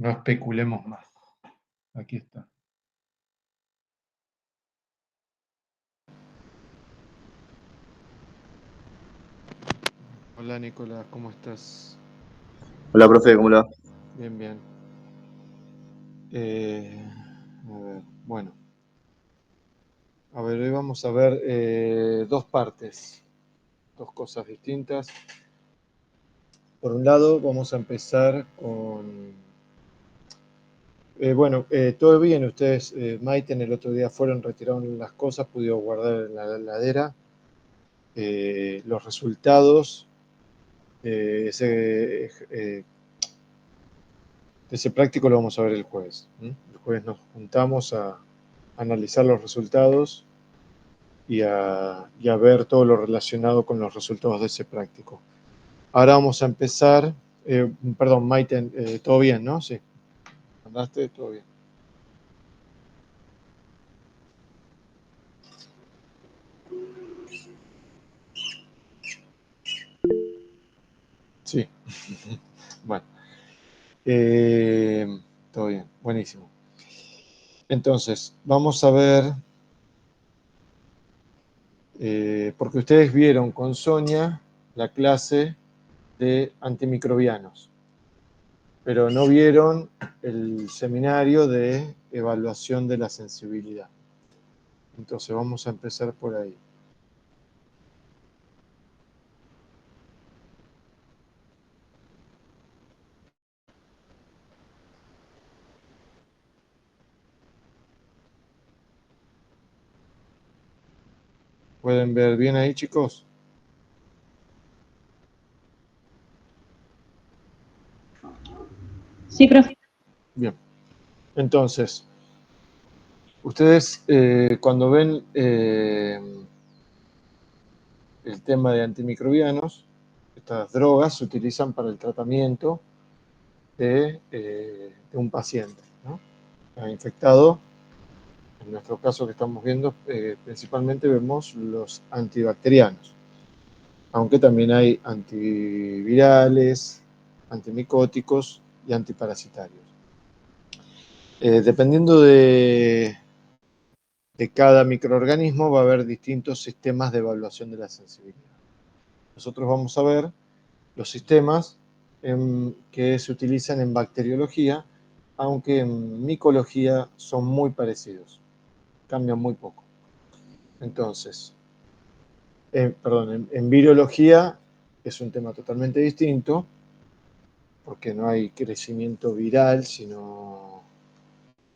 No especulemos más. Aquí está. Hola Nicolás, ¿cómo estás? Hola, profe, ¿cómo le va? Bien, bien. A ver, bueno. A ver, hoy vamos a ver dos partes, dos cosas distintas. Por un lado, vamos a empezar con... todo bien, ustedes, Maiten, el otro día fueron, retiraron las cosas, pudieron guardar en la heladera. Los resultados de ese práctico lo vamos a ver el jueves. El jueves nos juntamos a analizar los resultados y a ver todo lo relacionado con los resultados de ese práctico. Ahora vamos a empezar. Perdón, Maiten, todo bien, ¿no? Sí. ¿Mandaste? Todo bien. Sí. Bueno. Todo bien, buenísimo. Entonces, vamos a ver, porque ustedes vieron con Sonia la clase de antimicrobianos, pero no vieron el seminario de evaluación de la sensibilidad. Entonces, vamos a empezar por ahí. ¿Pueden ver bien ahí, chicos? Sí, profe. Bien. Entonces, ustedes cuando ven el tema de antimicrobianos, estas drogas se utilizan para el tratamiento de un paciente, ¿no? Infectado. En nuestro caso que estamos viendo, principalmente vemos los antibacterianos, aunque también hay antivirales, antimicóticos y antiparasitarios. Dependiendo de cada microorganismo va a haber distintos sistemas de evaluación de la sensibilidad. Nosotros vamos a ver los sistemas que se utilizan en bacteriología, aunque en micología son muy parecidos, cambian muy poco. Entonces, en virología es un tema totalmente distinto, porque no hay crecimiento viral, sino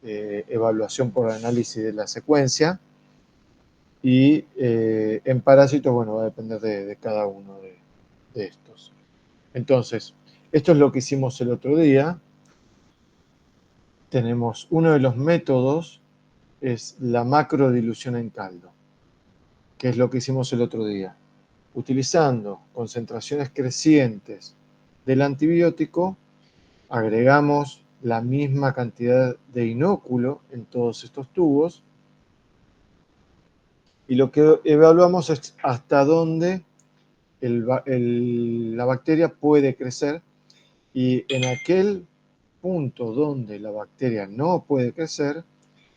evaluación por análisis de la secuencia. Y en parásitos, bueno, va a depender de cada uno de estos. Entonces, esto es lo que hicimos el otro día. Tenemos uno de los métodos, es la macrodilución en caldo, que es lo que hicimos el otro día. Utilizando concentraciones crecientes del antibiótico, agregamos la misma cantidad de inóculo en todos estos tubos y lo que evaluamos es hasta dónde la bacteria puede crecer, y en aquel punto donde la bacteria no puede crecer,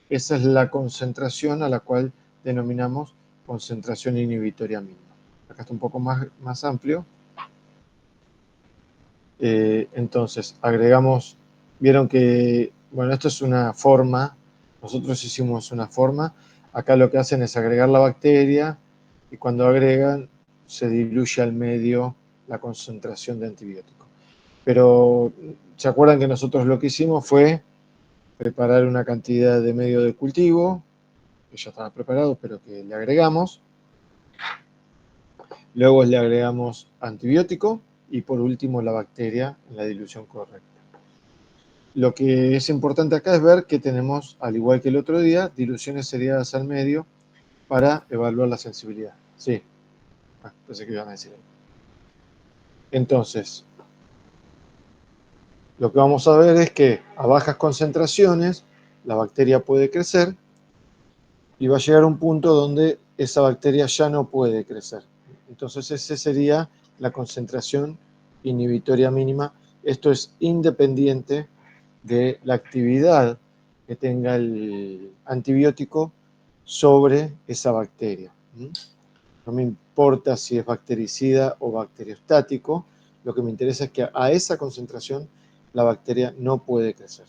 esa es la concentración a la cual denominamos concentración inhibitoria mínima. Acá está un poco más amplio. Entonces, agregamos, vieron que, bueno, esto es una forma, nosotros hicimos una forma, acá lo que hacen es agregar la bacteria y cuando agregan se diluye al medio la concentración de antibiótico. Pero, ¿se acuerdan que nosotros lo que hicimos fue preparar una cantidad de medio de cultivo, que ya estaba preparado, pero que le agregamos? Luego le agregamos antibiótico y por último la bacteria en la dilución correcta. Lo que es importante acá es ver que tenemos, al igual que el otro día, diluciones seriadas al medio para evaluar la sensibilidad. Sí, pensé que iban a decir. Entonces, lo que vamos a ver es que a bajas concentraciones la bacteria puede crecer y va a llegar a un punto donde esa bacteria ya no puede crecer. Entonces, esa sería la concentración inhibitoria mínima. Esto es independiente de la actividad que tenga el antibiótico sobre esa bacteria. No me importa si es bactericida o bacteriostático, lo que me interesa es que a esa concentración la bacteria no puede crecer.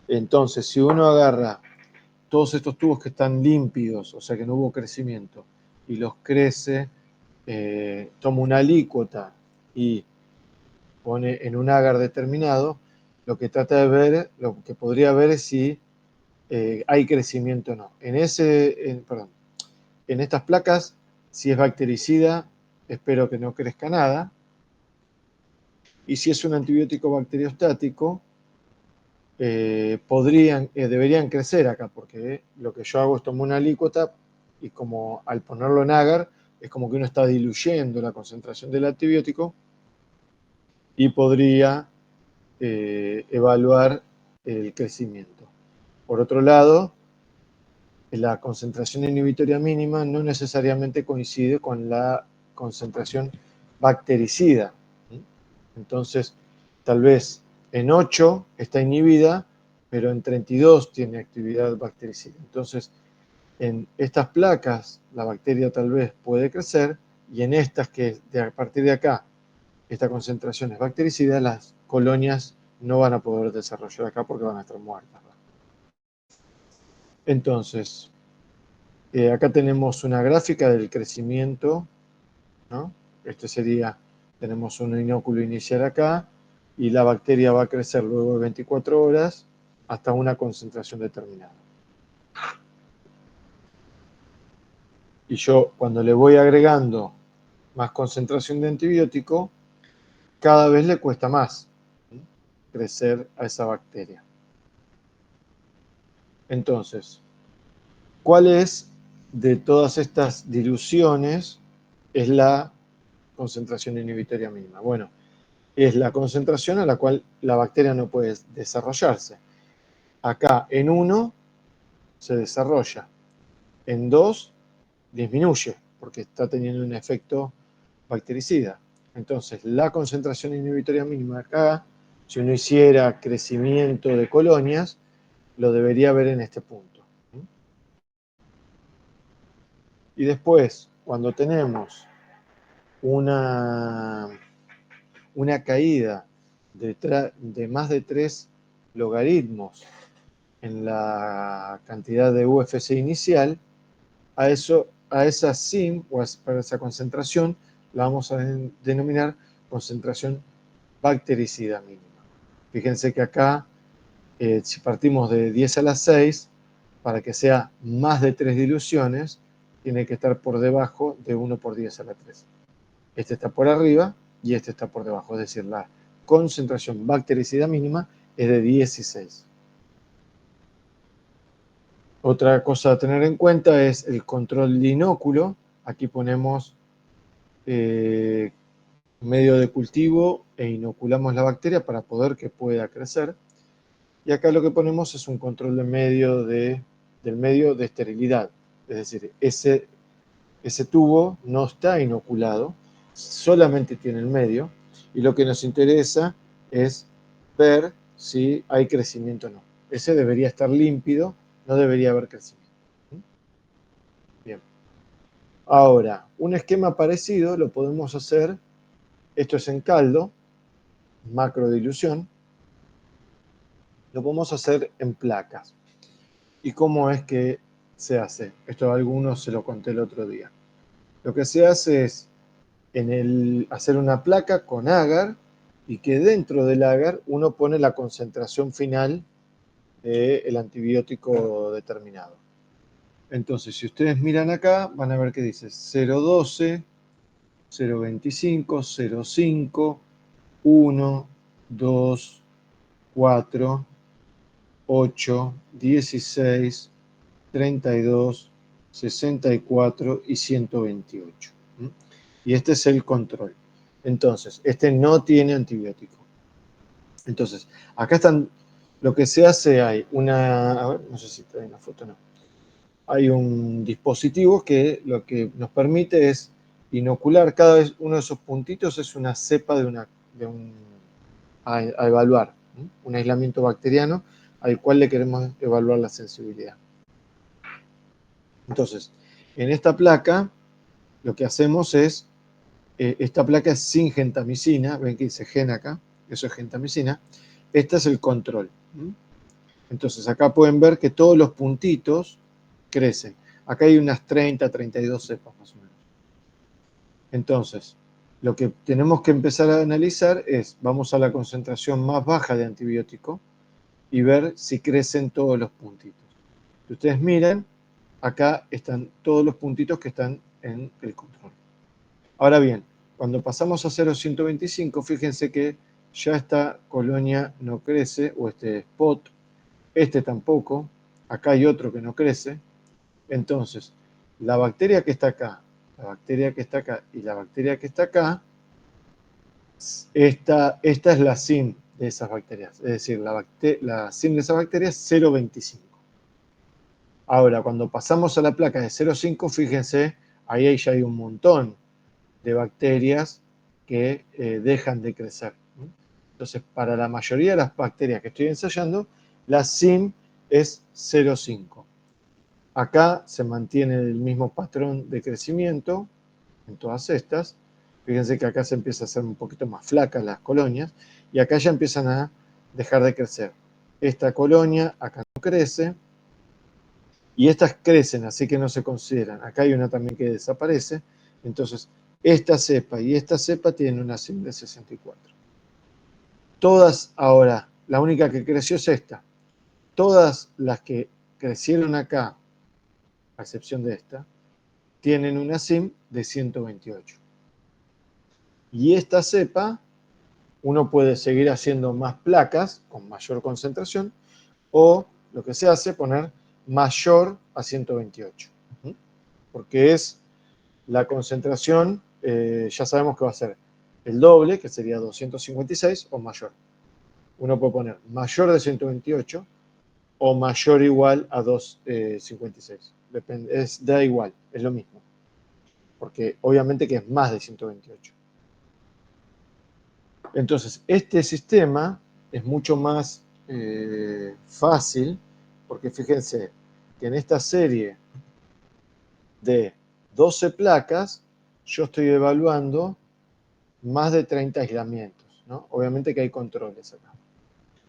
Entonces, si uno agarra todos estos tubos que están límpidos, o sea que no hubo crecimiento, y los crece, toma una alícuota y pone en un agar determinado, lo que trata de ver, lo que podría ver es si hay crecimiento o no. En estas placas, si es bactericida, espero que no crezca nada. Y si es un antibiótico bacteriostático, deberían crecer acá, porque lo que yo hago es tomar una alícuota y como al ponerlo en agar, es como que uno está diluyendo la concentración del antibiótico y podría evaluar el crecimiento. Por otro lado, la concentración inhibitoria mínima no necesariamente coincide con la concentración bactericida. Entonces, tal vez en 8 está inhibida, pero en 32 tiene actividad bactericida. Entonces, en estas placas la bacteria tal vez puede crecer y en estas que a partir de acá esta concentración es bactericida, las colonias no van a poder desarrollar acá porque van a estar muertas. Entonces, acá tenemos una gráfica del crecimiento, ¿no? Este sería, tenemos un inóculo inicial acá y la bacteria va a crecer luego de 24 horas hasta una concentración determinada. Y yo cuando le voy agregando más concentración de antibiótico, cada vez le cuesta más crecer a esa bacteria. Entonces, ¿cuál es de todas estas diluciones es la concentración inhibitoria mínima? Bueno, es la concentración a la cual la bacteria no puede desarrollarse. Acá en 1 se desarrolla, en 2 disminuye porque está teniendo un efecto bactericida. Entonces, la concentración inhibitoria mínima acá, si uno hiciera crecimiento de colonias, lo debería ver en este punto. Y después, cuando tenemos una caída de más de 3 logaritmos en la cantidad de UFC inicial, a esa SIM o a esa concentración la vamos a denominar concentración bactericida mínima. Fíjense que acá, si partimos de 10 a la 6, para que sea más de 3 diluciones, tiene que estar por debajo de 1 por 10 a la 3. Este está por arriba y este está por debajo, es decir, la concentración bactericida mínima es de 16. Otra cosa a tener en cuenta es el control de inóculo. Aquí ponemos medio de cultivo e inoculamos la bacteria para poder que pueda crecer. Y acá lo que ponemos es un control del medio de esterilidad. Es decir, ese tubo no está inoculado, solamente tiene el medio. Y lo que nos interesa es ver si hay crecimiento o no. Ese debería estar límpido, no debería haber crecimiento. Bien. Ahora, un esquema parecido lo podemos hacer, esto es en caldo, macrodilución, lo podemos hacer en placas. ¿Y cómo es que se hace? Esto a algunos se lo conté el otro día. Lo que se hace es hacer una placa con agar y que dentro del agar uno pone la concentración final del antibiótico determinado. Entonces, si ustedes miran acá, van a ver que dice 0,12, 0,25, 0,5, 1, 2, 4, 8, 16, 32, 64 y 128. Y este es el control. Entonces, este no tiene antibiótico. Entonces, acá están, lo que se hace, hay una, a ver, no sé si trae una foto, no. Hay un dispositivo que lo que nos permite es inocular cada vez uno de esos puntitos, es una cepa de un a evaluar, un aislamiento bacteriano al cual le queremos evaluar la sensibilidad. Entonces, en esta placa, lo que hacemos es, esta placa es sin gentamicina, ven que dice gen acá, eso es gentamicina, este es el control. Entonces, acá pueden ver que todos los puntitos crecen. Acá hay unas 30, 32 cepas más o menos. Entonces, lo que tenemos que empezar a analizar es, vamos a la concentración más baja de antibiótico y ver si crecen todos los puntitos. Si ustedes miran, acá están todos los puntitos que están en el control. Ahora bien, cuando pasamos a 0,125, fíjense que ya esta colonia no crece, o este spot, este tampoco, acá hay otro que no crece. Entonces, la bacteria que está acá, la bacteria que está acá y la bacteria que está acá, esta es la SIM de esas bacterias. Es decir, la SIM de esas bacterias es 0,25. Ahora, cuando pasamos a la placa de 0,5, fíjense, ahí ya hay un montón de bacterias que dejan de crecer. Entonces, para la mayoría de las bacterias que estoy ensayando, la SIM es 0,5. Acá se mantiene el mismo patrón de crecimiento en todas estas. Fíjense que acá se empieza a hacer un poquito más flacas las colonias y acá ya empiezan a dejar de crecer. Esta colonia acá no crece y estas crecen, así que no se consideran. Acá hay una también que desaparece. Entonces, esta cepa y esta cepa tienen una SIM de 64. Todas ahora, la única que creció es esta. Todas las que crecieron acá, a excepción de esta, tienen una SIM de 128. Y esta cepa, uno puede seguir haciendo más placas con mayor concentración, o lo que se hace, poner mayor a 128. Porque es la concentración, ya sabemos que va a ser el doble, que sería 256, o mayor. Uno puede poner mayor de 128 o mayor o igual a 256. Depende, da igual, es lo mismo. Porque obviamente que es más de 128. Entonces, este sistema es mucho más fácil, porque fíjense que en esta serie de 12 placas, yo estoy evaluando más de 30 aislamientos, ¿no? Obviamente que hay controles acá.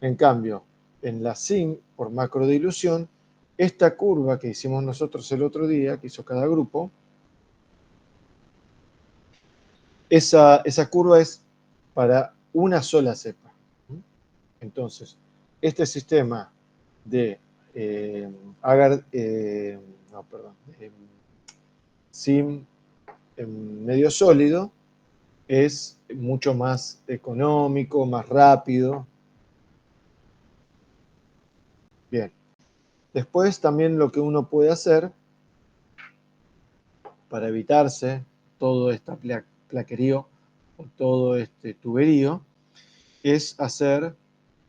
En cambio, en la SIM, por macrodilución, esta curva que hicimos nosotros el otro día, que hizo cada grupo, esa curva es para una sola cepa. Entonces, este sistema de SIM medio sólido es mucho más económico, más rápido. Bien. Después también lo que uno puede hacer para evitarse todo este plaquerío o todo este tuberío es hacer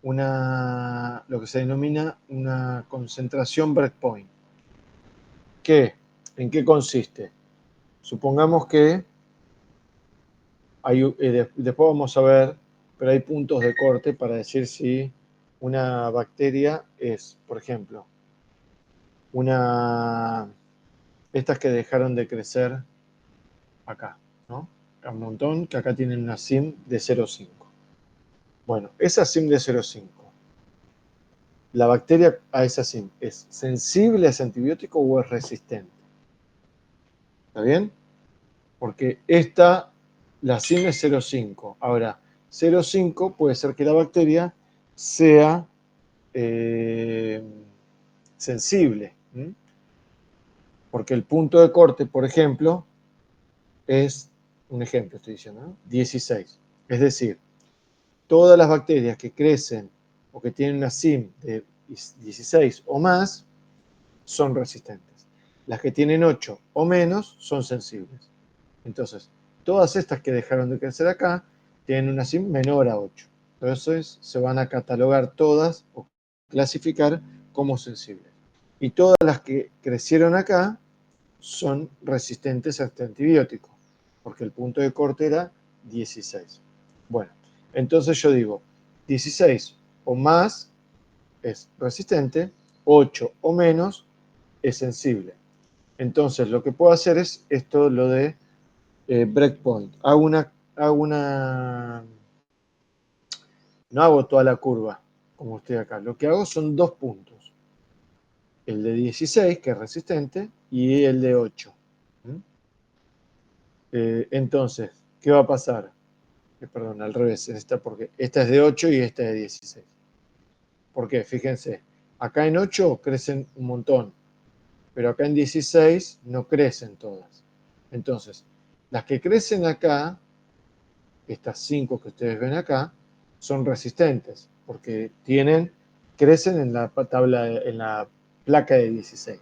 lo que se denomina una concentración breakpoint. ¿En qué consiste? Supongamos que después vamos a ver, pero hay puntos de corte para decir si una bacteria es, por ejemplo, estas que dejaron de crecer acá, ¿no? Un montón que acá tienen una SIM de 0,5. Bueno, esa SIM de 0,5, la bacteria a esa SIM, ¿es sensible a ese antibiótico o es resistente? ¿Está bien? Porque la SIM es 0,5. Ahora, 0,5 puede ser que la bacteria sea sensible. Porque el punto de corte, por ejemplo, es, un ejemplo estoy diciendo, ¿no? 16. Es decir, todas las bacterias que crecen o que tienen una SIM de 16 o más son resistentes. Las que tienen 8 o menos son sensibles. Entonces, todas estas que dejaron de crecer acá tienen una SIM menor a 8. Entonces, se van a catalogar todas o clasificar como sensibles. Y todas las que crecieron acá son resistentes a este antibiótico, porque el punto de corte era 16. Bueno, entonces yo digo, 16 o más es resistente, 8 o menos es sensible. Entonces, lo que puedo hacer es esto, lo de breakpoint. No hago toda la curva, como estoy acá. Lo que hago son 2 puntos. El de 16, que es resistente, y el de 8. Entonces, ¿qué va a pasar? Perdón, al revés, porque esta es de 8 y esta es de 16. ¿Por qué? Fíjense, acá en 8 crecen un montón, pero acá en 16 no crecen todas. Entonces, las que crecen acá, estas 5 que ustedes ven acá, son resistentes, porque crecen en la placa de 16.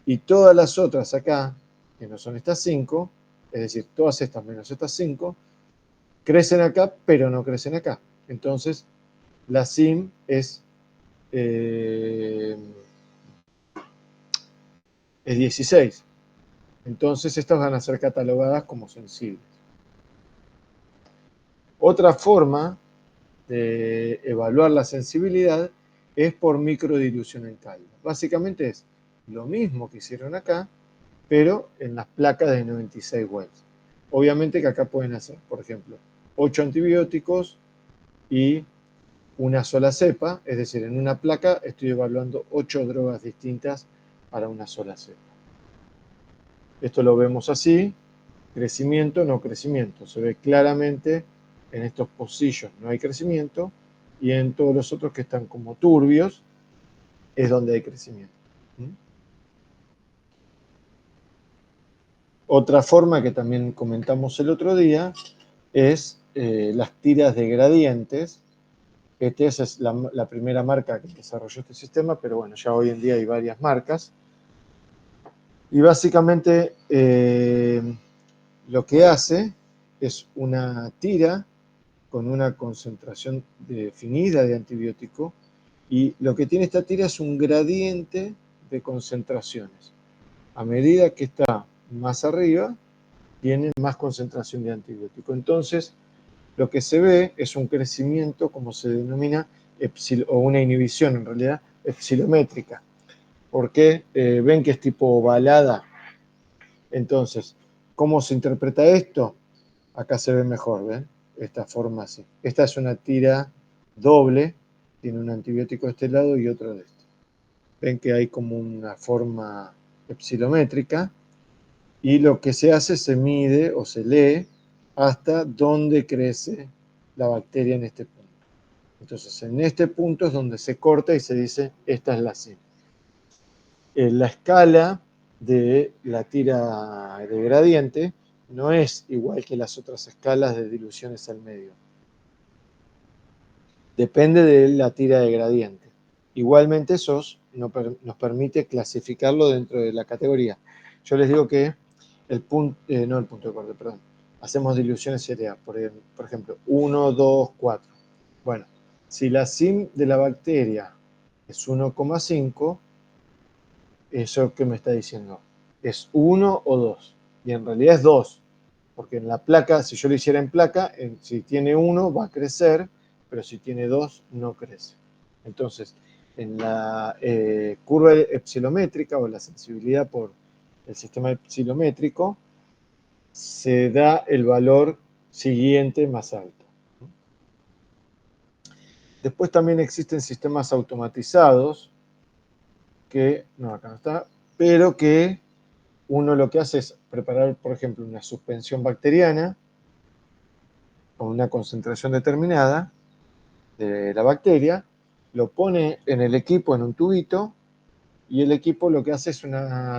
Y todas las otras acá, que no son estas 5, es decir, todas estas menos estas 5, crecen acá, pero no crecen acá. Entonces, la SIM es 16. Entonces, estas van a ser catalogadas como sensibles. Otra forma de evaluar la sensibilidad es por microdilución en caldo. Básicamente es lo mismo que hicieron acá, pero en las placas de 96 wells. Obviamente que acá pueden hacer, por ejemplo, 8 antibióticos y una sola cepa, es decir, en una placa estoy evaluando 8 drogas distintas para una sola cepa. Esto lo vemos así, crecimiento, no crecimiento. Se ve claramente en estos pocillos no hay crecimiento y en todos los otros que están como turbios es donde hay crecimiento. Otra forma que también comentamos el otro día es las tiras de gradientes. Esta es la primera marca que desarrolló este sistema, pero bueno, ya hoy en día hay varias marcas. Y básicamente lo que hace es una tira con una concentración definida de antibiótico y lo que tiene esta tira es un gradiente de concentraciones. A medida que está más arriba, tiene más concentración de antibiótico. Entonces, lo que se ve es un crecimiento, como se denomina, o una inhibición en realidad, epsilométrica. Porque ven que es tipo ovalada. Entonces, ¿cómo se interpreta esto? Acá se ve mejor, ¿ven? Esta forma así. Esta es una tira doble, tiene un antibiótico de este lado y otro de este. Ven que hay como una forma epsilométrica y lo que se hace se mide o se lee hasta dónde crece la bacteria en este punto. Entonces, en este punto es donde se corta y se dice, esta es la SIM. La escala de la tira de gradiente no es igual que las otras escalas de diluciones al medio. Depende de la tira de gradiente. Igualmente eso nos permite clasificarlo dentro de la categoría. Yo les digo que no el punto de corte, perdón. Hacemos diluciones CTA, por ejemplo, 1, 2, 4. Bueno, si la SIM de la bacteria es 1,5, ¿eso qué me está diciendo? ¿Es 1 o 2? Y en realidad es 2, porque en la placa, si yo lo hiciera en placa, si tiene 1 va a crecer, pero si tiene 2 no crece. Entonces, en la curva epsilométrica o la sensibilidad por el sistema epsilométrico, se da el valor siguiente más alto. Después también existen sistemas automatizados que, no, acá no está, pero que uno lo que hace es preparar, por ejemplo, una suspensión bacteriana con una concentración determinada de la bacteria, lo pone en el equipo en un tubito y el equipo lo que hace es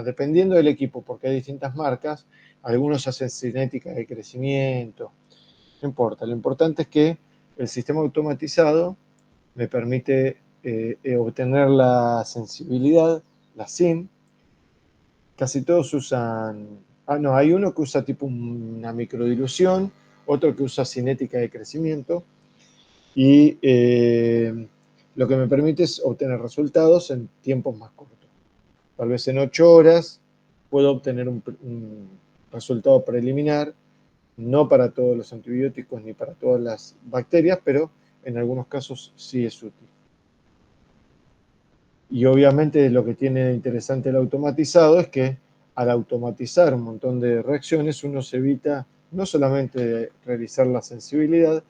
dependiendo del equipo, porque hay distintas marcas, algunos hacen cinética de crecimiento, no importa, lo importante es que el sistema automatizado me permite obtener la sensibilidad, la SIM. Casi todos usan, no, hay uno que usa tipo una microdilución, otro que usa cinética de crecimiento y lo que me permite es obtener resultados en tiempos más cortos. Tal vez en 8 horas puedo obtener un resultado preliminar, no para todos los antibióticos ni para todas las bacterias, pero en algunos casos sí es útil. Y obviamente lo que tiene de interesante el automatizado es que al automatizar un montón de reacciones uno se evita no solamente realizar la sensibilidad,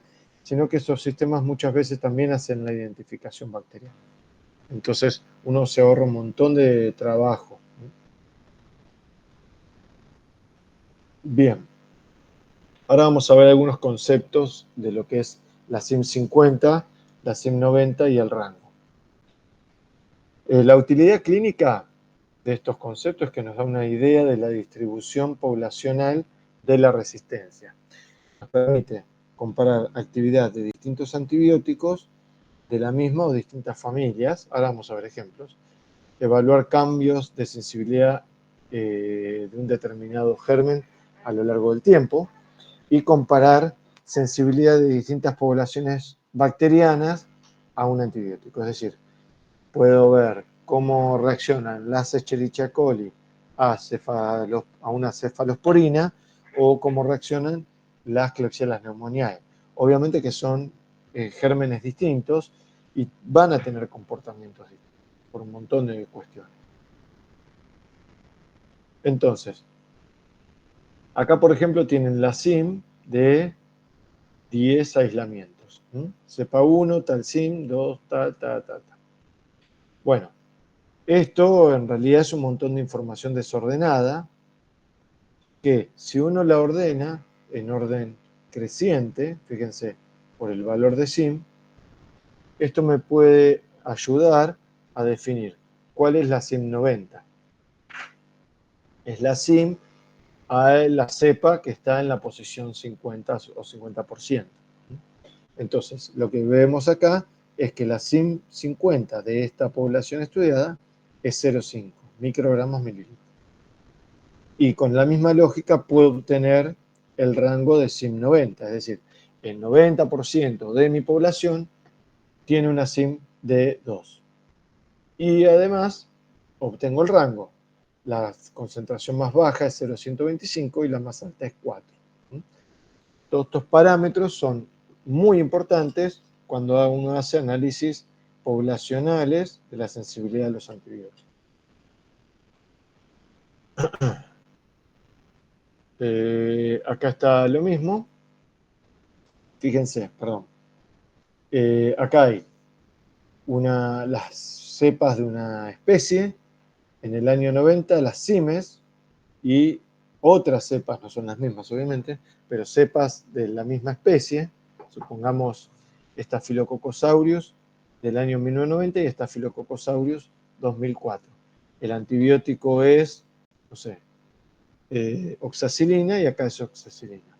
sino que estos sistemas muchas veces también hacen la identificación bacteriana. Entonces uno se ahorra un montón de trabajo. Bien, ahora vamos a ver algunos conceptos de lo que es la SIM 50, la SIM 90 y el rango. La utilidad clínica de estos conceptos es que nos da una idea de la distribución poblacional de la resistencia. Nos permite comparar actividad de distintos antibióticos de la misma o distintas familias. Ahora vamos a ver ejemplos. Evaluar cambios de sensibilidad de un determinado germen a lo largo del tiempo y comparar sensibilidad de distintas poblaciones bacterianas a un antibiótico. Es decir, puedo ver cómo reaccionan las Escherichia coli a una cefalosporina o cómo reaccionan las Klebsiella pneumoniae. Obviamente que son gérmenes distintos y van a tener comportamientos distintos por un montón de cuestiones. Entonces, acá por ejemplo tienen la SIM de 10 aislamientos. Cepa 1, tal SIM, 2, tal. Bueno, esto en realidad es un montón de información desordenada que si uno la ordena en orden creciente, fíjense, por el valor de SIM, esto me puede ayudar a definir cuál es la SIM 90. Es la SIM a la cepa que está en la posición 50 o 50%. Entonces, lo que vemos acá es que la SIM 50 de esta población estudiada es 0,5 microgramos mililitros. Y con la misma lógica puedo obtener el rango de SIM 90, es decir, el 90% de mi población tiene una SIM de 2. Y además obtengo el rango. La concentración más baja es 0,125 y la más alta es 4. Todos estos parámetros son muy importantes cuando uno hace análisis poblacionales de la sensibilidad de los antibióticos. Acá está lo mismo. Fíjense, perdón. Acá hay las cepas de una especie, en el año 90 las CIMES y otras cepas, no son las mismas obviamente, pero cepas de la misma especie, supongamos Staphylococcus aureus del año 1990 y Staphylococcus aureus 2004. El antibiótico es, no sé, oxacilina y acá es oxacilina.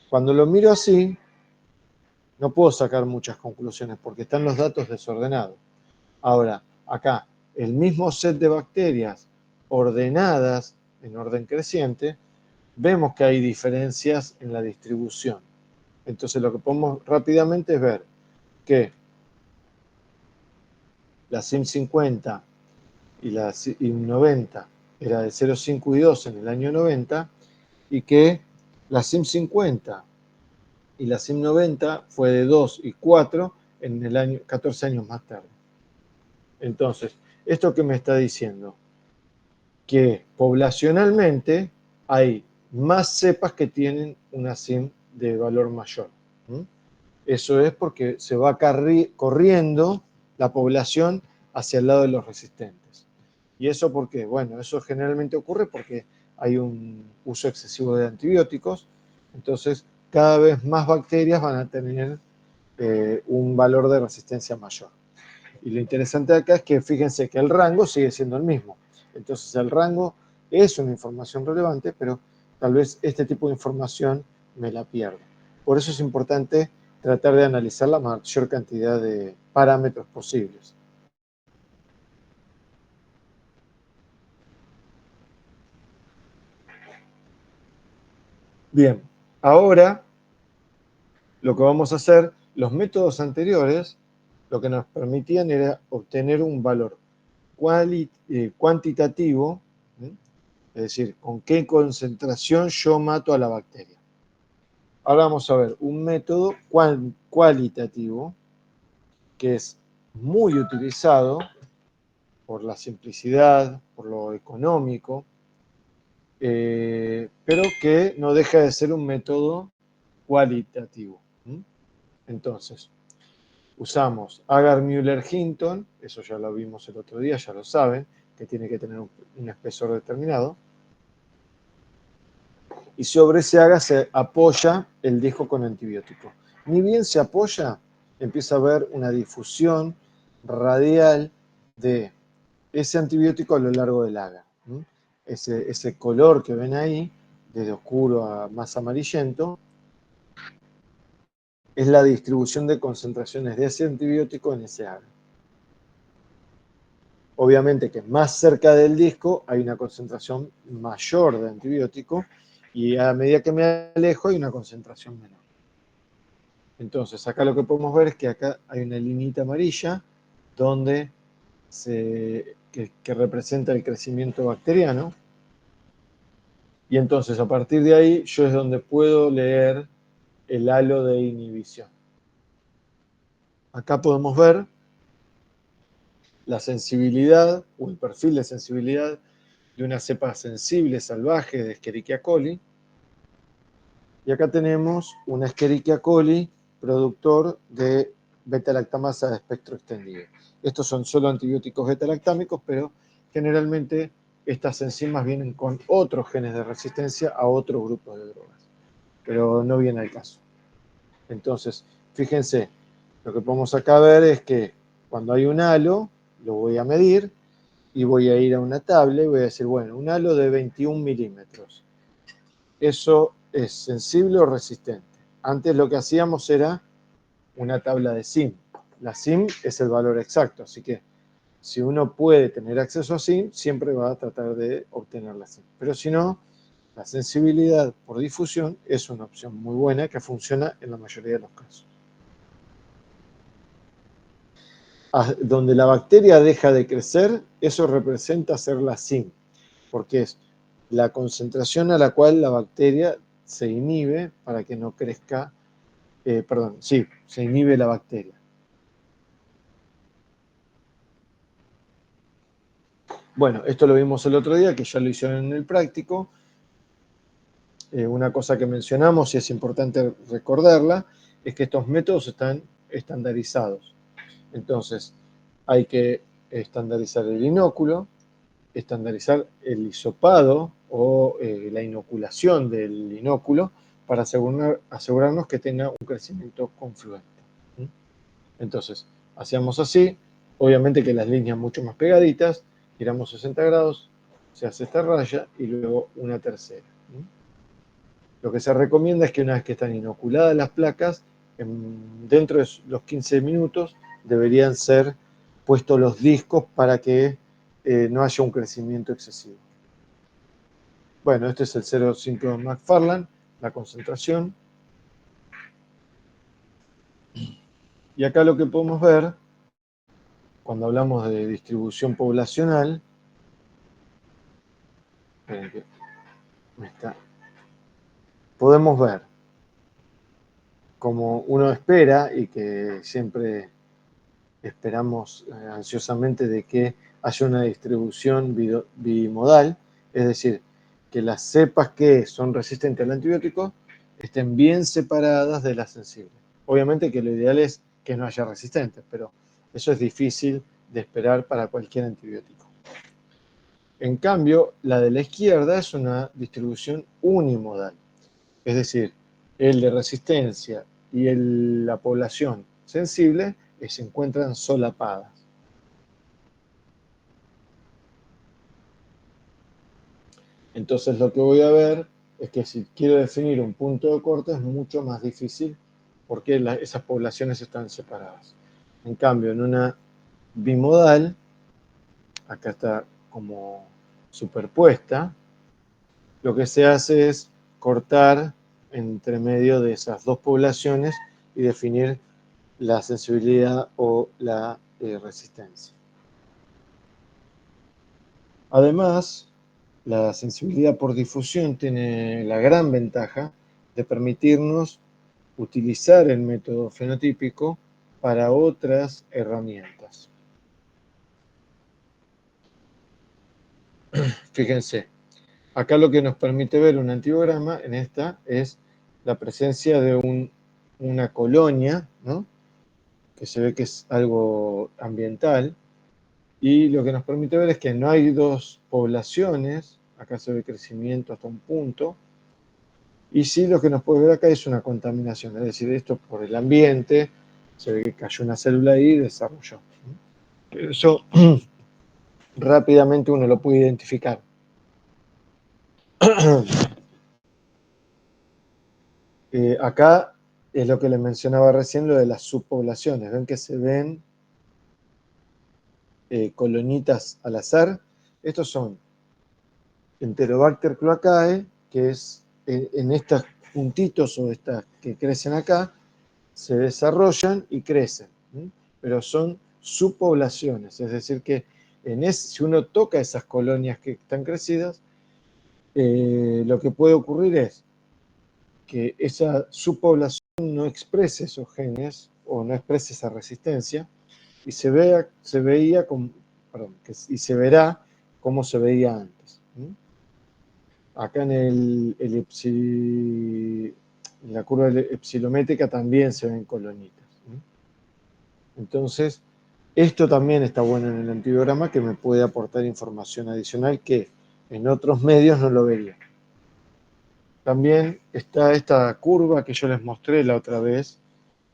Cuando lo miro así, no puedo sacar muchas conclusiones porque están los datos desordenados. Ahora, acá, el mismo set de bacterias ordenadas en orden creciente, vemos que hay diferencias en la distribución. Entonces, lo que podemos rápidamente es ver que la SIM 50 y la SIM 90 era de 0,5 y 2 en el año 90 y que la SIM 50 y la SIM 90 fue de 2 y 4 en el año 14 años más tarde. Entonces, ¿esto qué me está diciendo? Que poblacionalmente hay más cepas que tienen una SIM de valor mayor. Eso es porque se va corriendo la población hacia el lado de los resistentes. ¿Y eso por qué? Bueno, eso generalmente ocurre porque hay un uso excesivo de antibióticos, entonces cada vez más bacterias van a tener un valor de resistencia mayor. Y lo interesante de acá es que fíjense que el rango sigue siendo el mismo. Entonces el rango es una información relevante, pero tal vez este tipo de información me la pierdo. Por eso es importante tratar de analizar la mayor cantidad de parámetros posibles. Bien, ahora lo que vamos a hacer, los métodos anteriores, lo que nos permitían era obtener un valor cuantitativo, es decir, con qué concentración yo mato a la bacteria. Ahora vamos a ver un método cualitativo, que es muy utilizado por la simplicidad, por lo económico, pero que no deja de ser un método cualitativo. Entonces, usamos Agar-Müller-Hinton, eso ya lo vimos el otro día, ya lo saben, que tiene que tener un espesor determinado, y sobre ese agar se apoya el disco con antibiótico. Ni bien se apoya, empieza a haber una difusión radial de ese antibiótico a lo largo del agar. Ese color que ven ahí, desde oscuro a más amarillento, es la distribución de concentraciones de ese antibiótico en ese agar. Obviamente que más cerca del disco hay una concentración mayor de antibiótico y a medida que me alejo hay una concentración menor. Entonces acá lo que podemos ver es que acá hay una linita amarilla donde que representa el crecimiento bacteriano, y entonces a partir de ahí yo es donde puedo leer el halo de inhibición. Acá podemos ver la sensibilidad o el perfil de sensibilidad de una cepa sensible salvaje de Escherichia coli. Y acá tenemos una Escherichia coli productor de beta-lactamasa de espectro extendido. Estos son solo antibióticos beta-lactámicos, pero generalmente estas enzimas vienen con otros genes de resistencia a otros grupos de drogas. Pero no viene al caso. Entonces, fíjense, lo que podemos acá ver es que cuando hay un halo, lo voy a medir y voy a ir a una tabla y voy a decir, bueno, un halo de 21 milímetros. ¿Eso es sensible o resistente? Antes lo que hacíamos era una tabla de SIM. La SIM es el valor exacto, así que si uno puede tener acceso a SIM, siempre va a tratar de obtener la SIM. Pero si no, la sensibilidad por difusión es una opción muy buena que funciona en la mayoría de los casos. Donde la bacteria deja de crecer, eso representa ser la SIM, porque es la concentración a la cual la bacteria se inhibe para que no crezca, se inhibe la bacteria. Bueno, esto lo vimos el otro día, que ya lo hicieron en el práctico. Una cosa que mencionamos y es importante recordarla, es que estos métodos están estandarizados. Entonces, hay que estandarizar el inóculo, estandarizar el hisopado o la inoculación del inóculo para asegurarnos que tenga un crecimiento confluente. Entonces, hacíamos así, obviamente que las líneas mucho más pegaditas, giramos 60 grados, se hace esta raya y luego una tercera. Lo que se recomienda es que una vez que están inoculadas las placas, dentro de los 15 minutos deberían ser puestos los discos para que no haya un crecimiento excesivo. Bueno, este es el 0,5 de McFarland, la concentración. Y acá lo que podemos ver, cuando hablamos de distribución poblacional, podemos ver, como uno espera y que siempre esperamos ansiosamente de que haya una distribución bimodal, es decir, que las cepas que son resistentes al antibiótico estén bien separadas de las sensibles. Obviamente que lo ideal es que no haya resistentes, pero eso es difícil de esperar para cualquier antibiótico. En cambio, la de la izquierda es una distribución unimodal, es decir, el de resistencia y la población sensible se encuentran solapadas. Entonces lo que voy a ver es que si quiero definir un punto de corte es mucho más difícil porque esas poblaciones están separadas. En cambio, en una bimodal, acá está como superpuesta, lo que se hace es cortar entre medio de esas dos poblaciones y definir la sensibilidad o la resistencia. Además, la sensibilidad por difusión tiene la gran ventaja de permitirnos utilizar el método fenotípico para otras herramientas. Fíjense, acá lo que nos permite ver un antibiograma en esta es la presencia de una colonia, ¿no? Que se ve que es algo ambiental, y lo que nos permite ver es que no hay dos poblaciones, acá se ve crecimiento hasta un punto, y sí lo que nos puede ver acá es una contaminación, es decir, esto por el ambiente, se ve que cayó una célula ahí y desarrolló. Eso rápidamente uno lo puede identificar. Acá es lo que les mencionaba recién, lo de las subpoblaciones. Ven que se ven colonitas al azar. Estos son Enterobacter cloacae, que es en estos puntitos o estas que crecen acá, se desarrollan y crecen, ¿sí? Pero son subpoblaciones, es decir que si uno toca esas colonias que están crecidas, lo que puede ocurrir es que esa subpoblación no exprese esos genes o no exprese esa resistencia y se veía como, perdón, y se verá como se veía antes, ¿sí? Acá en la curva epsilométrica también se ven colonitas, ¿sí? Entonces, esto también está bueno en el antibiograma, que me puede aportar información adicional que en otros medios no lo vería. También está esta curva que yo les mostré la otra vez,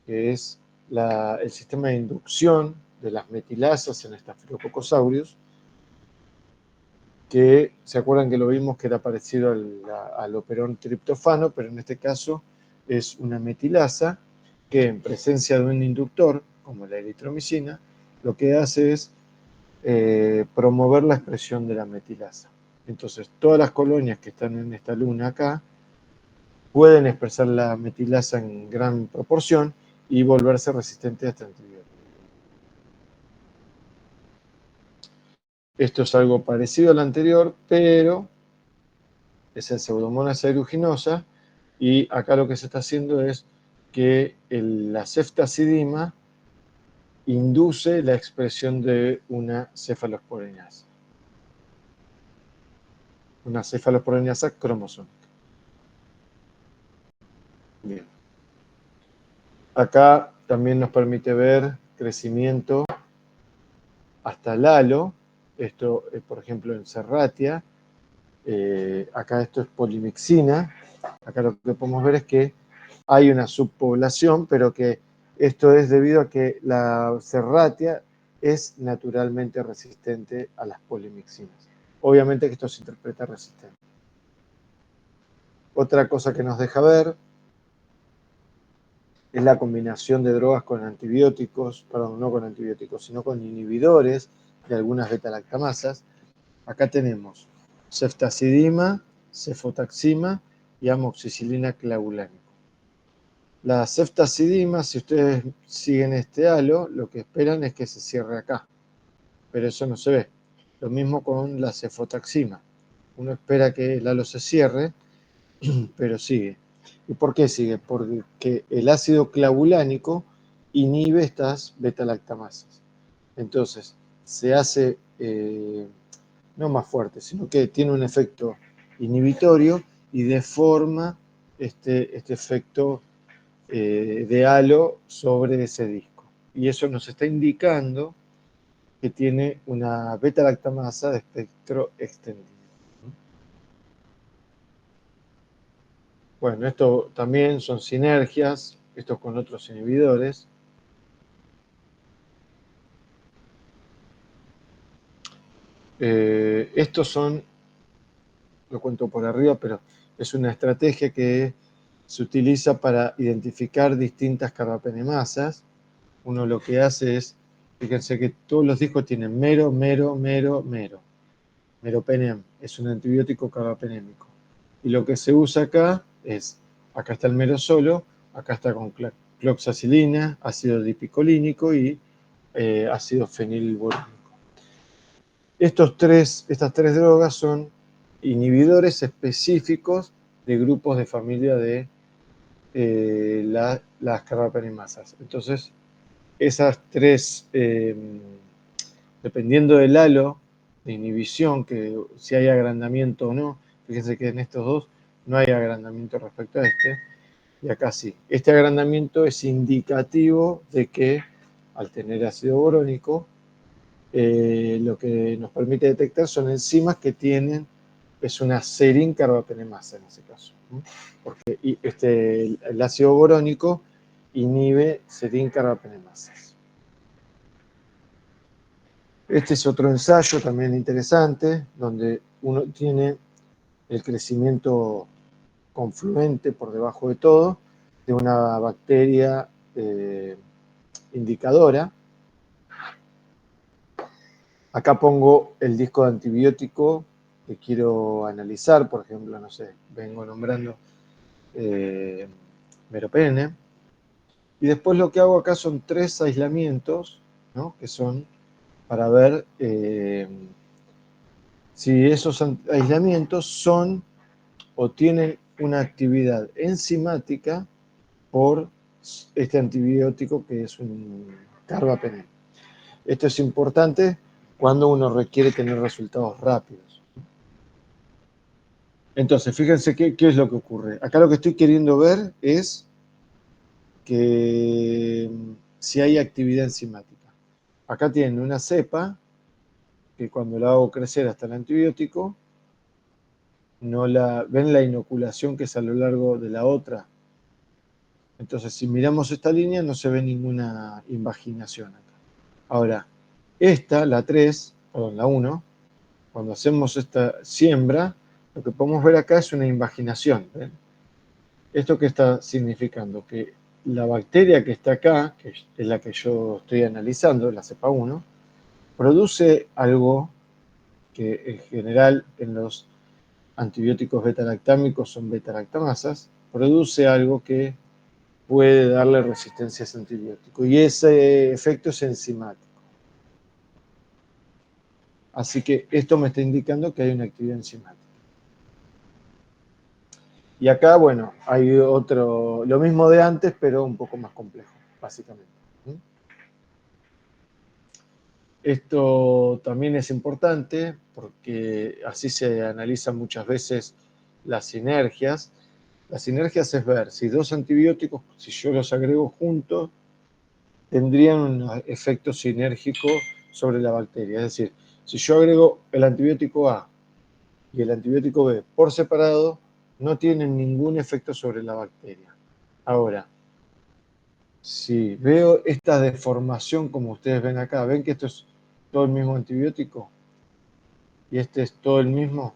que es el sistema de inducción de las metilasas en Staphylococcus, que se acuerdan que lo vimos que era parecido al operón triptofano, pero en este caso es una metilasa que en presencia de un inductor, como la eritromicina, lo que hace es promover la expresión de la metilasa. Entonces, todas las colonias que están en esta luna acá pueden expresar la metilasa en gran proporción y volverse resistentes a este antibiótico. Esto es algo parecido al anterior, pero es el Pseudomonas aeruginosa, y acá lo que se está haciendo es que la ceftazidima induce la expresión de una cefalosporinasa. Una cefalosporinasa cromosómica. Bien. Acá también nos permite ver crecimiento hasta el halo. Esto, por ejemplo, en Serratia. Acá esto es polimixina. Acá lo que podemos ver es que hay una subpoblación, pero que esto es debido a que la Serratia es naturalmente resistente a las polimixinas. Obviamente que esto se interpreta resistente. Otra cosa que nos deja ver es la combinación de drogas con antibióticos, perdón, no con antibióticos, sino con inhibidores de algunas beta-lactamasas. Acá tenemos ceftazidima, cefotaxima y amoxicilina clavulánico. La ceftazidima, si ustedes siguen este halo, lo que esperan es que se cierre acá, pero eso no se ve. Lo mismo con la cefotaxima. Uno espera que el halo se cierre, pero sigue. ¿Y por qué sigue? Porque el ácido clavulánico inhibe estas beta-lactamasas. Entonces, se hace no más fuerte, sino que tiene un efecto inhibitorio y deforma este efecto de halo sobre ese disco. Y eso nos está indicando que tiene una beta-lactamasa de espectro extendido. Bueno, esto también son sinergias, estos con otros inhibidores. Estos son, lo cuento por arriba, pero es una estrategia que se utiliza para identificar distintas carbapenemasas. Uno lo que hace es, fíjense que todos los discos tienen mero. Meropenem es un antibiótico carbapenémico. Y lo que se usa acá está el mero solo, acá está con cloxacilina, ácido dipicolínico y ácido fenilborúnico. Estas tres drogas son inhibidores específicos de grupos de familia de las carbapenemasas. Entonces, esas tres, dependiendo del halo de inhibición, que si hay agrandamiento o no, fíjense que en estos dos no hay agrandamiento respecto a este, y acá sí. Este agrandamiento es indicativo de que al tener ácido borónico, lo que nos permite detectar son enzimas que tienen, es una serin-carbapenemasa en ese caso, ¿no? Porque el ácido borónico inhibe serin-carbapenemasas. Este es otro ensayo también interesante, donde uno tiene el crecimiento confluente por debajo de todo de una bacteria indicadora. Acá pongo el disco de antibiótico que quiero analizar, por ejemplo, no sé, vengo nombrando meropenem. Y después lo que hago acá son 3 aislamientos, ¿no? Que son para ver si esos aislamientos son o tienen una actividad enzimática por este antibiótico que es un carbapenem. Esto es importante cuando uno requiere tener resultados rápidos. Entonces, fíjense qué es lo que ocurre. Acá lo que estoy queriendo ver es que si hay actividad enzimática. Acá tienen una cepa que cuando la hago crecer hasta el antibiótico, ven la inoculación que es a lo largo de la otra. Entonces, si miramos esta línea, no se ve ninguna invaginación acá. Ahora, esta, la 3, perdón, la 1, cuando hacemos esta siembra, lo que podemos ver acá es una invaginación. ¿Ven? ¿Esto qué está significando? Que la bacteria que está acá, que es la que yo estoy analizando, la cepa 1, produce algo que en general en los antibióticos beta-lactámicos son beta-lactamasas, produce algo que puede darle resistencia a ese antibiótico. Y ese efecto es enzimático. Así que esto me está indicando que hay una actividad enzimática. Y acá, bueno, hay lo mismo de antes, pero un poco más complejo, básicamente. Esto también es importante porque así se analizan muchas veces las sinergias. Las sinergias es ver si 2 antibióticos, si yo los agrego juntos, tendrían un efecto sinérgico sobre la bacteria. Es decir, si yo agrego el antibiótico A y el antibiótico B por separado, no tienen ningún efecto sobre la bacteria. Ahora, si veo esta deformación como ustedes ven acá, ven que esto es todo el mismo antibiótico y este es todo el mismo,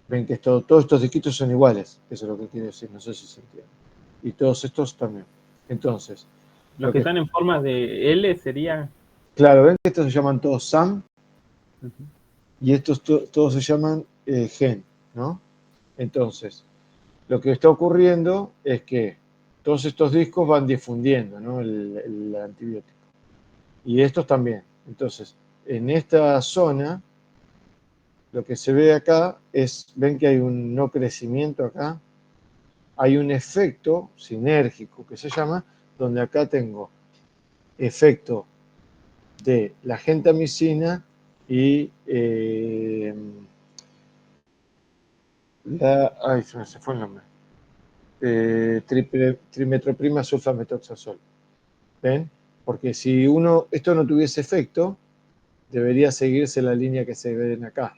ven que todos estos disquitos son iguales, eso es lo que quiero decir, no sé si se entiende. Y todos estos también. Entonces, Los que están en forma de L sería... Claro, ven que estos se llaman todos SAM y estos todos se llaman GEN, ¿no? Entonces, lo que está ocurriendo es que todos estos discos van difundiendo, ¿no? el antibiótico. Y estos también. Entonces, en esta zona, lo que se ve acá es, ven que hay un no crecimiento acá, hay un efecto sinérgico que se llama, donde acá tengo efecto de la gentamicina y ay, se me fue el nombre. Trimetroprima sulfametoxazol. ¿Ven? Porque si esto no tuviese efecto, debería seguirse la línea que se ven acá.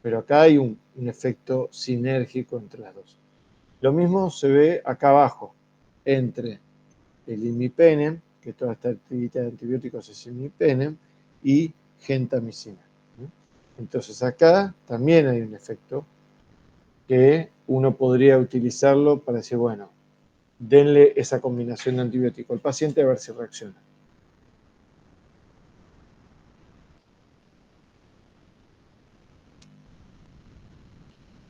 Pero acá hay un efecto sinérgico entre las dos. Lo mismo se ve acá abajo, entre el imipenem, que toda esta actividad de antibióticos es imipenem, y gentamicina. Entonces acá también hay un efecto que uno podría utilizarlo para decir, bueno, denle esa combinación de antibiótico al paciente a ver si reacciona.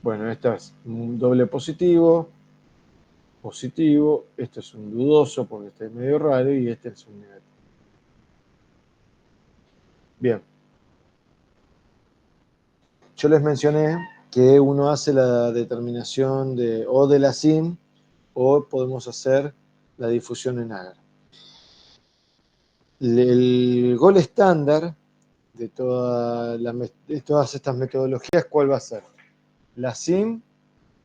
Bueno, este es un doble positivo, este es un dudoso porque este es medio raro y este es un negativo. Bien. Yo les mencioné que uno hace la determinación o de la SIM o podemos hacer la difusión en agar. El gol estándar de todas estas metodologías, ¿cuál va a ser? La SIM,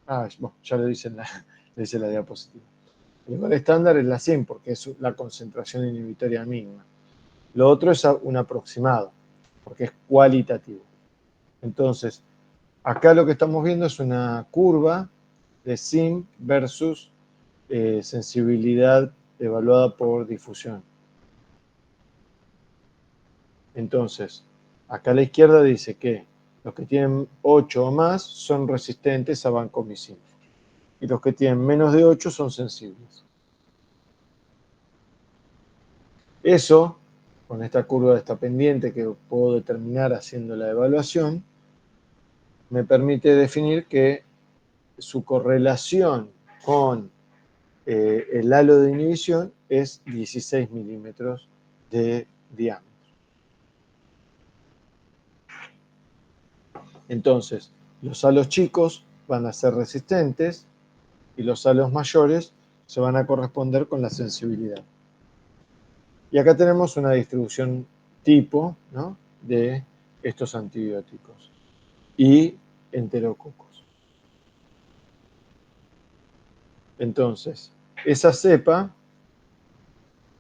bueno, ya lo dice la diapositiva. El gol estándar es la SIM porque es la concentración inhibitoria mínima. Lo otro es un aproximado, porque es cualitativo. Entonces, acá lo que estamos viendo es una curva de SIM versus sensibilidad evaluada por difusión. Entonces, acá a la izquierda dice que los que tienen 8 o más son resistentes a vancomicina. Y los que tienen menos de 8 son sensibles. Eso, con esta curva de esta pendiente que puedo determinar haciendo la evaluación, me permite definir que su correlación con el halo de inhibición es 16 milímetros de diámetro. Entonces, los halos chicos van a ser resistentes y los halos mayores se van a corresponder con la sensibilidad. Y acá tenemos una distribución tipo, ¿no?, de estos antibióticos y enterococos. Entonces, esa cepa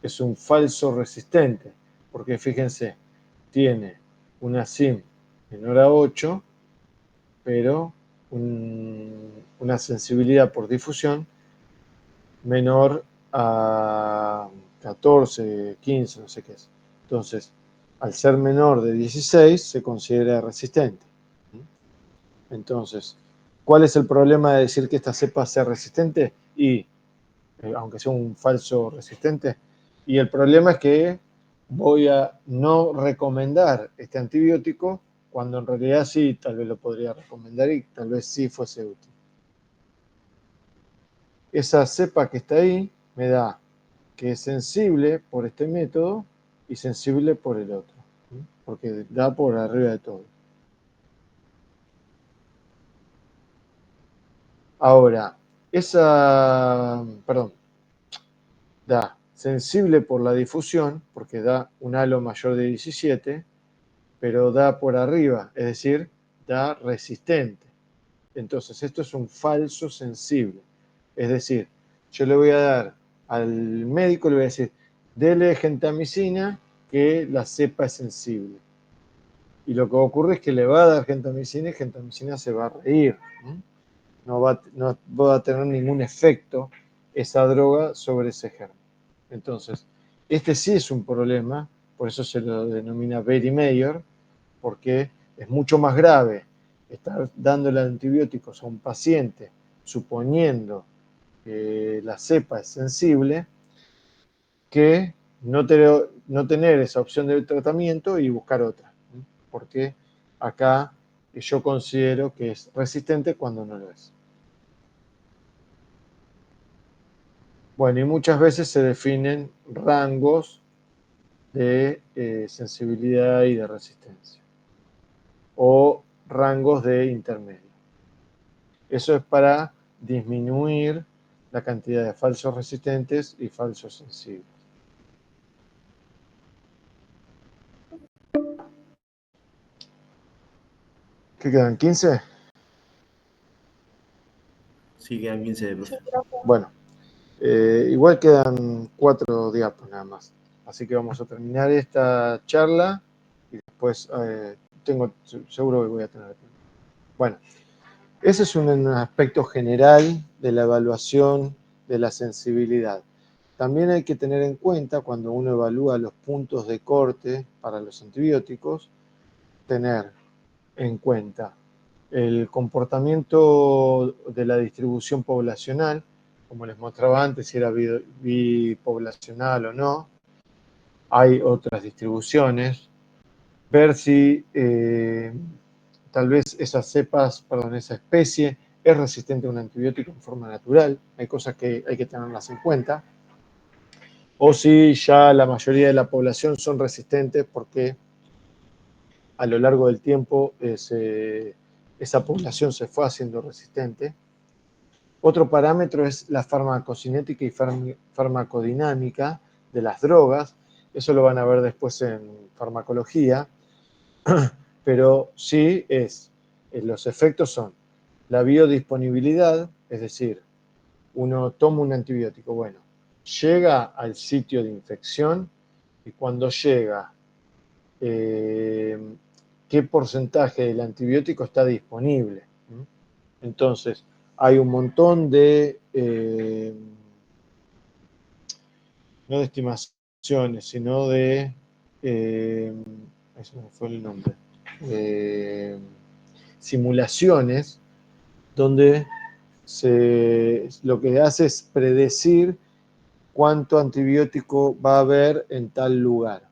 es un falso resistente, porque fíjense, tiene una SIM menor a 8, pero una sensibilidad por difusión menor a 14, 15, no sé qué es. Entonces, al ser menor de 16, se considera resistente. Entonces, ¿cuál es el problema de decir que esta cepa sea resistente? Y, aunque sea un falso resistente, y el problema es que voy a no recomendar este antibiótico cuando en realidad sí, tal vez lo podría recomendar y tal vez sí fuese útil. Esa cepa que está ahí me da que es sensible por este método y sensible por el otro, porque da por arriba de todo. Ahora, da sensible por la difusión, porque da un halo mayor de 17, pero da por arriba, es decir, da resistente. Entonces, esto es un falso sensible. Es decir, yo le voy a dar al médico, le voy a decir, dele gentamicina, que la cepa es sensible. Y lo que ocurre es que le va a dar gentamicina y gentamicina se va a reír. No va a tener ningún efecto esa droga sobre ese germen. Entonces, este sí es un problema, por eso se lo denomina very major, porque es mucho más grave estar dándole antibióticos a un paciente suponiendo que la cepa es sensible que no tener esa opción de tratamiento y buscar otra, porque acá yo considero que es resistente cuando no lo es. Bueno, y muchas veces se definen rangos de sensibilidad y de resistencia, o rangos de intermedio. Eso es para disminuir la cantidad de falsos resistentes y falsos sensibles. ¿Qué quedan? ¿15? Sí, quedan 15, profe. Bueno, igual quedan 4 diapos nada más. Así que vamos a terminar esta charla y después seguro que voy a tener. Bueno, ese es un aspecto general de la evaluación de la sensibilidad. También hay que tener en cuenta, cuando uno evalúa los puntos de corte para los antibióticos, tener en cuenta el comportamiento de la distribución poblacional, como les mostraba antes, si era bipoblacional o no. Hay otras distribuciones. Ver si tal vez esa especie es resistente a un antibiótico en forma natural. Hay cosas que hay que tenerlas en cuenta. O si ya la mayoría de la población son resistentes porque a lo largo del tiempo esa población se fue haciendo resistente. Otro parámetro es la farmacocinética y farmacodinámica de las drogas. Eso lo van a ver después en farmacología. Pero sí los efectos son la biodisponibilidad, es decir, uno toma un antibiótico, bueno, llega al sitio de infección y cuando llega, qué porcentaje del antibiótico está disponible. Entonces, hay un montón de, no de estimaciones, sino de, eso me fue el nombre, simulaciones, donde lo que hace es predecir cuánto antibiótico va a haber en tal lugar.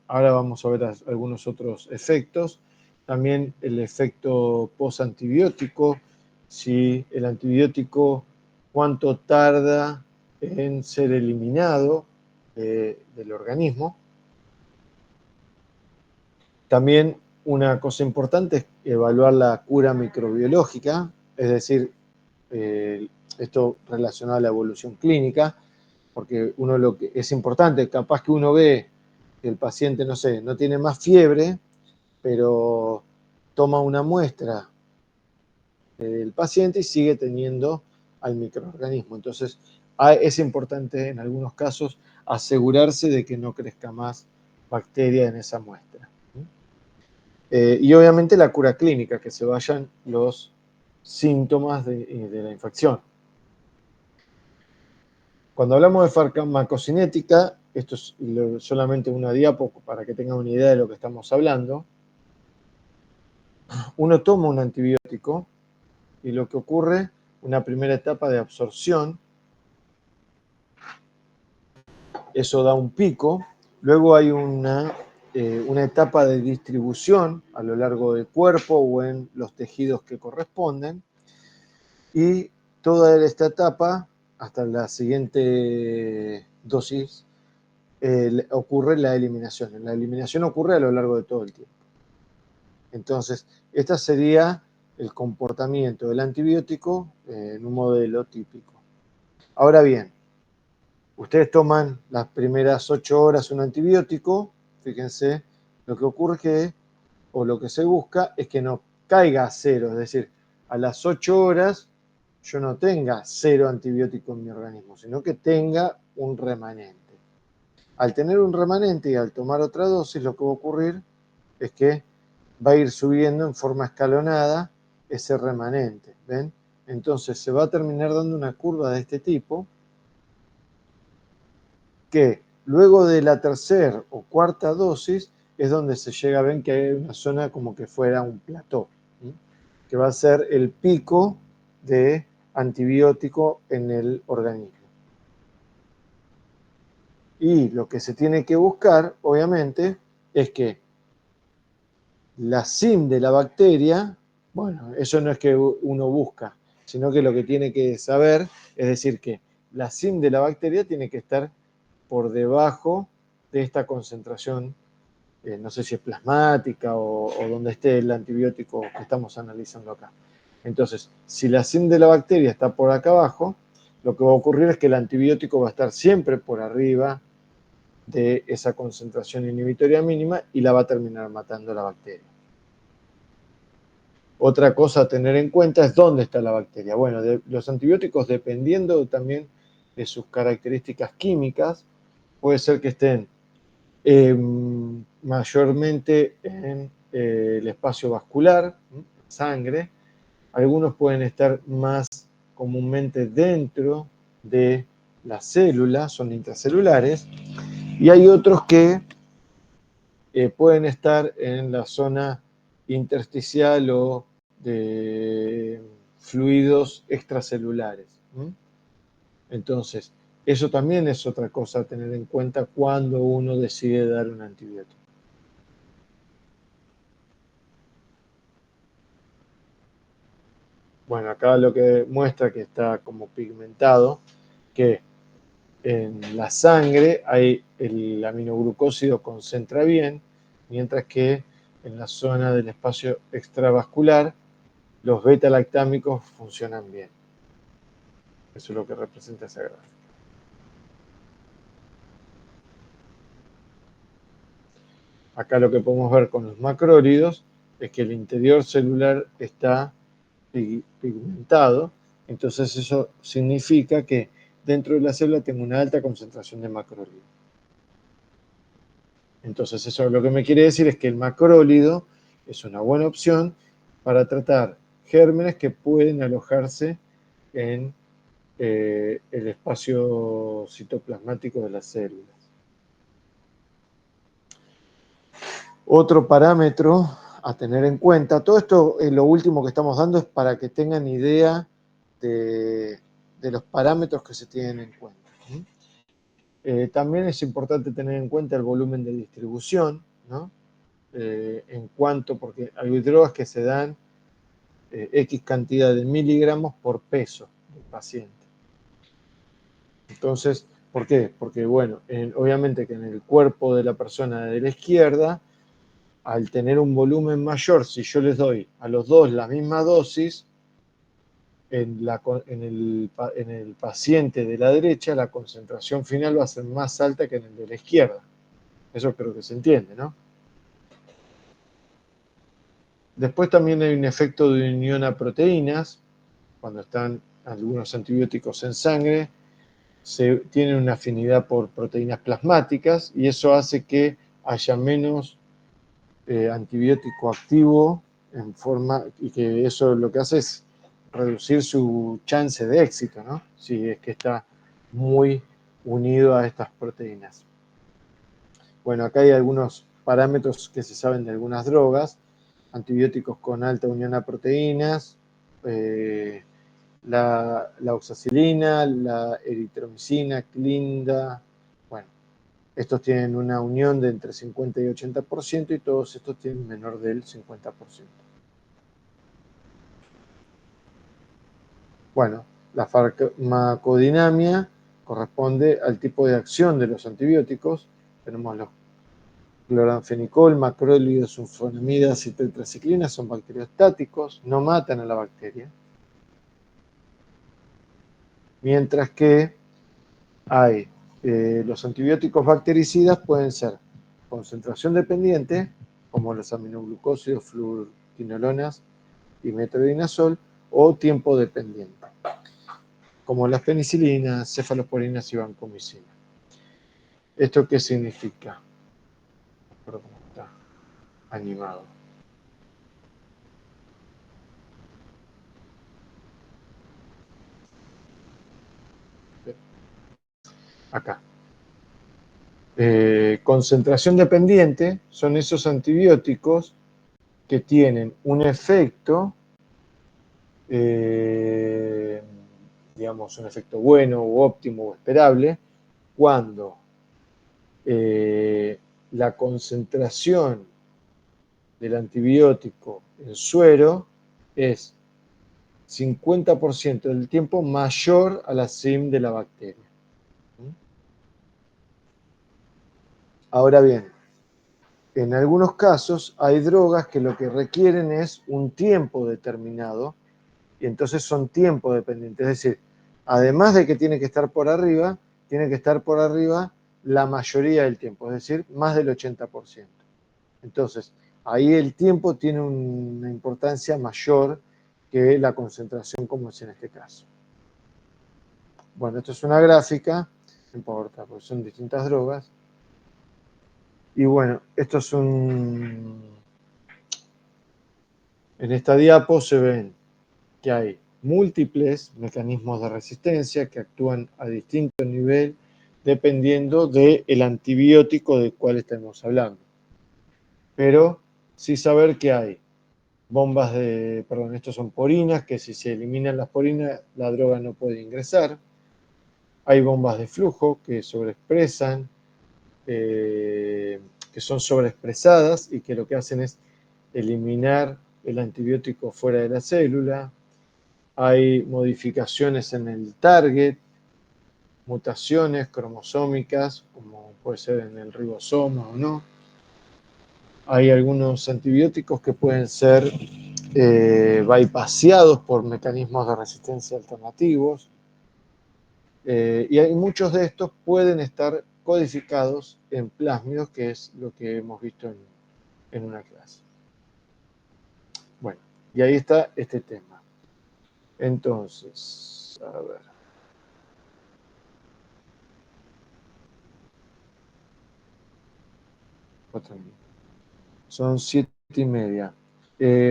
Ahora vamos a ver algunos otros efectos. También el efecto posantibiótico, si el antibiótico cuánto tarda en ser eliminado del organismo. También una cosa importante es evaluar la cura microbiológica, es decir, esto relacionado a la evolución clínica, porque lo que es importante, capaz que uno ve que el paciente, no sé, no tiene más fiebre, pero toma una muestra del paciente y sigue teniendo al microorganismo. Entonces, es importante en algunos casos asegurarse de que no crezca más bacteria en esa muestra. Y obviamente la cura clínica, que se vayan los síntomas de la infección. Cuando hablamos de farmacocinética, esto es solamente una diapo para que tengan una idea de lo que estamos hablando. Uno toma un antibiótico y lo que ocurre, una primera etapa de absorción, eso da un pico, luego hay una etapa de distribución a lo largo del cuerpo o en los tejidos que corresponden, y toda esta etapa, hasta la siguiente dosis, ocurre la eliminación. La eliminación ocurre a lo largo de todo el tiempo. Entonces, este sería el comportamiento del antibiótico en un modelo típico. Ahora bien, ustedes toman las primeras 8 horas un antibiótico, fíjense, lo que ocurre o lo que se busca es que no caiga a cero, es decir, a las 8 horas yo no tenga 0 antibiótico en mi organismo, sino que tenga un remanente. Al tener un remanente y al tomar otra dosis, lo que va a ocurrir es que va a ir subiendo en forma escalonada ese remanente, ¿ven? Entonces se va a terminar dando una curva de este tipo que luego de la tercera o cuarta dosis es donde se llega a ver que hay una zona como que fuera un plató, ¿sí? Que va a ser el pico de antibiótico en el organismo. Y lo que se tiene que buscar, obviamente, es que la SIM de la bacteria, bueno, eso no es que uno busca, sino que lo que tiene que saber es decir que la SIM de la bacteria tiene que estar por debajo de esta concentración, no sé si es plasmática o donde esté el antibiótico que estamos analizando acá. Entonces, si la SIM de la bacteria está por acá abajo, lo que va a ocurrir es que el antibiótico va a estar siempre por arriba de esa concentración inhibitoria mínima y la va a terminar matando la bacteria. Otra cosa a tener en cuenta es dónde está la bacteria. Bueno, los antibióticos, dependiendo también de sus características químicas, puede ser que estén mayormente en el espacio vascular, sangre. Algunos pueden estar más comúnmente dentro de las células, son intracelulares, y hay otros que pueden estar en la zona intersticial o de fluidos extracelulares. Entonces, eso también es otra cosa a tener en cuenta cuando uno decide dar un antibiótico. Bueno, acá lo que muestra que está como pigmentado, que en la sangre el aminoglucósido concentra bien, mientras que en la zona del espacio extravascular los beta-lactámicos funcionan bien. Eso es lo que representa esa gráfica. Acá lo que podemos ver con los macrólidos es que el interior celular está pigmentado, entonces eso significa que dentro de la célula tengo una alta concentración de macrólido. Entonces eso lo que me quiere decir es que el macrólido es una buena opción para tratar gérmenes que pueden alojarse en el espacio citoplasmático de las células. Otro parámetro a tener en cuenta, todo esto, lo último que estamos dando es para que tengan idea de los parámetros que se tienen en cuenta. También es importante tener en cuenta el volumen de distribución, ¿no? En cuanto, porque hay drogas que se dan X cantidad de miligramos por peso del paciente. Entonces, ¿por qué? Porque, bueno, obviamente que en el cuerpo de la persona de la izquierda, al tener un volumen mayor, si yo les doy a los dos la misma dosis, en el paciente de la derecha la concentración final va a ser más alta que en el de la izquierda. Eso creo que se entiende, ¿no? Después también hay un efecto de unión a proteínas. Cuando están algunos antibióticos en sangre, tienen una afinidad por proteínas plasmáticas y eso hace que haya menos antibiótico activo y que eso lo que hace es reducir su chance de éxito, ¿no? Si es que está muy unido a estas proteínas. Bueno, acá hay algunos parámetros que se saben de algunas drogas, antibióticos con alta unión a proteínas, la oxacilina, la eritromicina, clinda, bueno, estos tienen una unión de entre 50 y 80% y todos estos tienen menor del 50%. Bueno, la farmacodinamia corresponde al tipo de acción de los antibióticos. Tenemos los cloranfenicol, macrólidos, sulfonamidas y tetraciclinas, son bacteriostáticos, no matan a la bacteria. Mientras que hay los antibióticos bactericidas pueden ser concentración dependiente, como los aminoglucósidos, fluoroquinolonas y metronidazol, o tiempo dependiente, como las penicilinas, cefalosporinas y vancomicina. ¿Esto qué significa? Pero cómo está animado. Acá. Concentración dependiente son esos antibióticos que tienen un efecto, digamos, un efecto bueno o óptimo o esperable, cuando la concentración del antibiótico en suero es 50% del tiempo mayor a la CIM de la bacteria. Ahora bien, en algunos casos hay drogas que lo que requieren es un tiempo determinado y entonces son tiempo dependientes. Es decir, además de que tiene que estar por arriba, tiene que estar por arriba la mayoría del tiempo, es decir, más del 80%. Entonces, ahí el tiempo tiene una importancia mayor que la concentración, como es en este caso. Bueno, esto es una gráfica, no importa, porque son distintas drogas. Y bueno, esto es en esta diapo se ven que hay múltiples mecanismos de resistencia que actúan a distinto nivel dependiendo del antibiótico del cual estemos hablando. Pero sí saber que hay bombas estos son porinas, que si se eliminan las porinas, la droga no puede ingresar. Hay bombas de flujo que sobreexpresan, que son sobreexpresadas y que lo que hacen es eliminar el antibiótico fuera de la célula. Hay modificaciones en el target, mutaciones cromosómicas, como puede ser en el ribosoma o no. Hay algunos antibióticos que pueden ser bypaseados por mecanismos de resistencia alternativos, y hay muchos de estos pueden estar codificados en plásmidos, que es lo que hemos visto en una clase. Bueno, y ahí está este tema. Entonces, a ver. Son 7:30.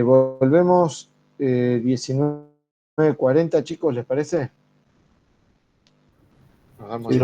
Volvemos 19:40, chicos, ¿les parece? Nos damos Sí,